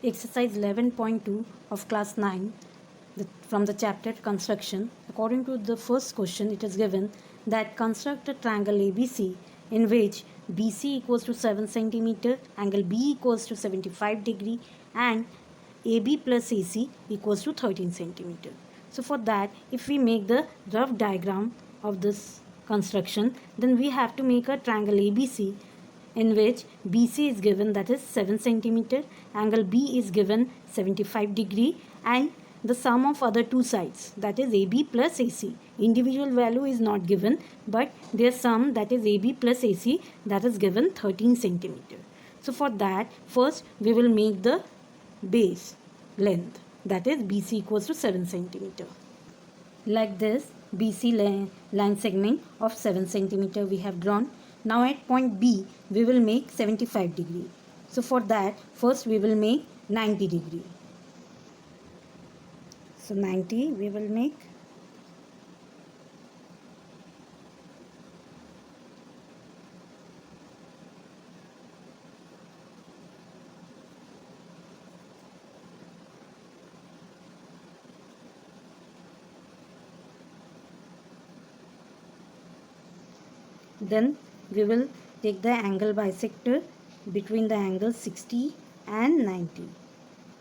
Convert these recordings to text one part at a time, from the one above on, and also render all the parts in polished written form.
Exercise 11.2 of class 9 from the chapter construction. According to the first question, it is given that construct a triangle ABC in which BC equals to 7 centimeter, angle B equals to 75 degree and AB plus AC equals to 13 centimeter. So for that, if we make the rough diagram of this construction, then we have to make a triangle ABC in which BC is given, that is 7 centimeter, angle B is given 75 degree and the sum of other two sides, that is AB plus AC. Individual value is not given, but their sum, that is AB plus AC, that is given 13 centimeter. So for that, first we will make the base length, that is BC equals to 7 centimeter. Like this, BC line segment of 7 centimeter we have drawn. Now at point B, we will make 75 degree. So for that, first we will make 90 degree. So 90 we will make. Then we will take the angle bisector between the angles 60 and 90,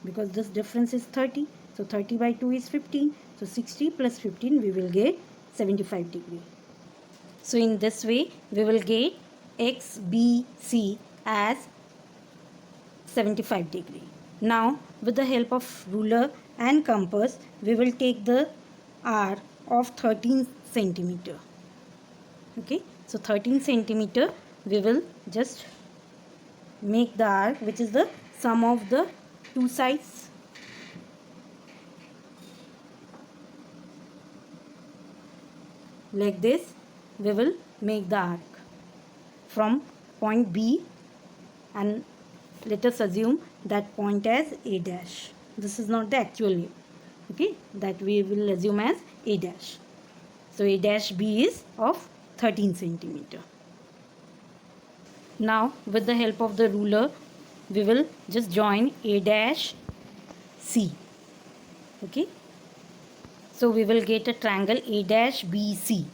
because this difference is 30. So 30 by 2 is 15. So 60 plus 15 we will get 75 degree. So in this way we will get XBC as 75 degree. Now with the help of ruler and compass we will take the arc of 13 centimeter. Okay, so 13 centimeter we will just make the arc, which is the sum of the two sides. Like this we will make the arc from point B, and let us assume that point as A dash. This is not the actual name, okay, that we will assume as A dash. So A dash B is of 13 centimeter. Now with the help of the ruler we will just join A dash C. Okay, so we will get a triangle A dash BC.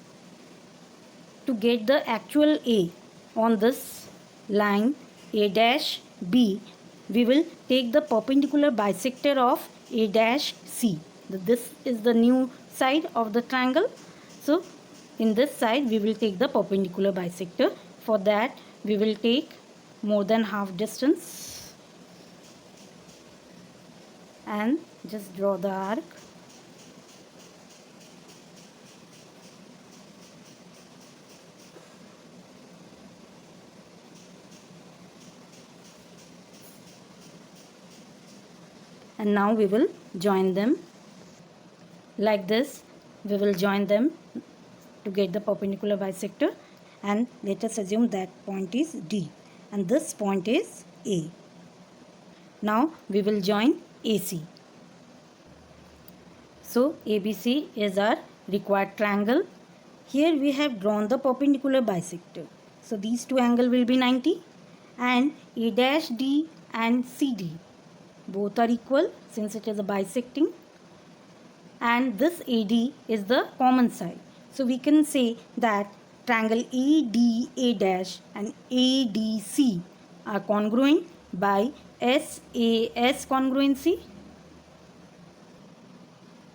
To get the actual A on this line A dash B, we will take the perpendicular bisector of A dash C. This is the new side of the triangle. So in this side we will take the perpendicular bisector. For that we will take more than half distance and just draw the arc. And now we will join them. Like this we will join them to get the perpendicular bisector, and let us assume that point is D and this point is A. Now we will join AC. So ABC is our required triangle. Here we have drawn the perpendicular bisector. So these two angles will be 90, and A dash D and CD both are equal since it is a bisecting, and this AD is the common side. So we can say that triangle ADA dash and ADC are congruent by SAS congruency.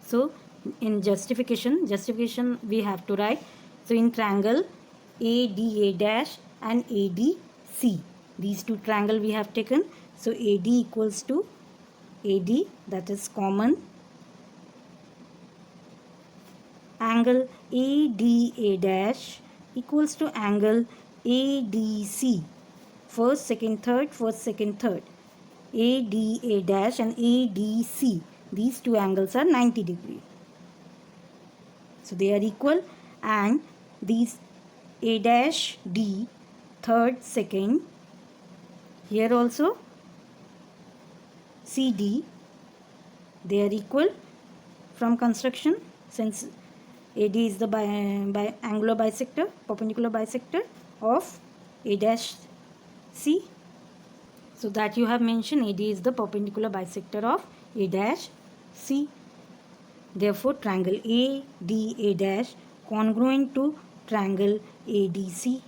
So in justification we have to write, so in triangle ADA dash and ADC, these two triangle we have taken. So AD equals to AD, that is common. Angle ADA dash equals to angle ADC. First, second, third, first, second, third. ADA dash and ADC, these two angles are 90 degree. So they are equal, and these A dash D, third, second, here also CD, they are equal from construction, since AD is the angular bisector, perpendicular bisector of A dash C. So that you have mentioned AD is the perpendicular bisector of A dash C. Therefore, triangle ADA dash congruent to triangle ADC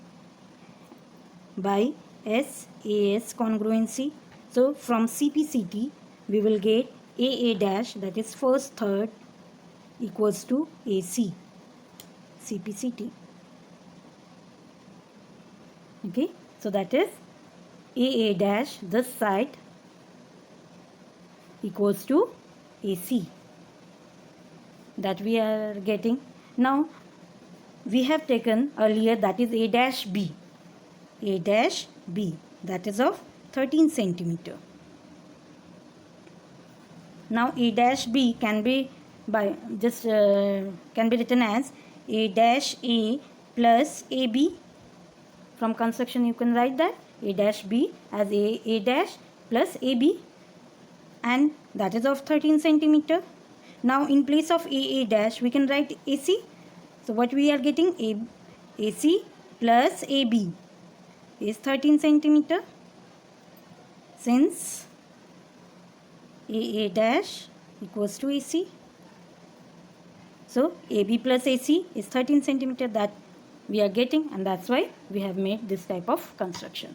by SAS congruency. So from CPCT we will get AA dash, that is first third, equals to AC. CPCT. Okay, so that is AA dash this side equals to AC, that we are getting. Now we have taken earlier, that is A dash B. A dash B, that is of 13 centimeter. Now A dash B can be by just can be written as A dash A plus AB. From construction you can write that A dash B as A dash plus AB, and that is of 13 centimeter. Now in place of AA dash we can write AC. So what we are getting, AC plus AB is 13 centimeter, since AA dash equals to AC. So AB plus AC is 13 centimeter, that we are getting, and that's why we have made this type of construction.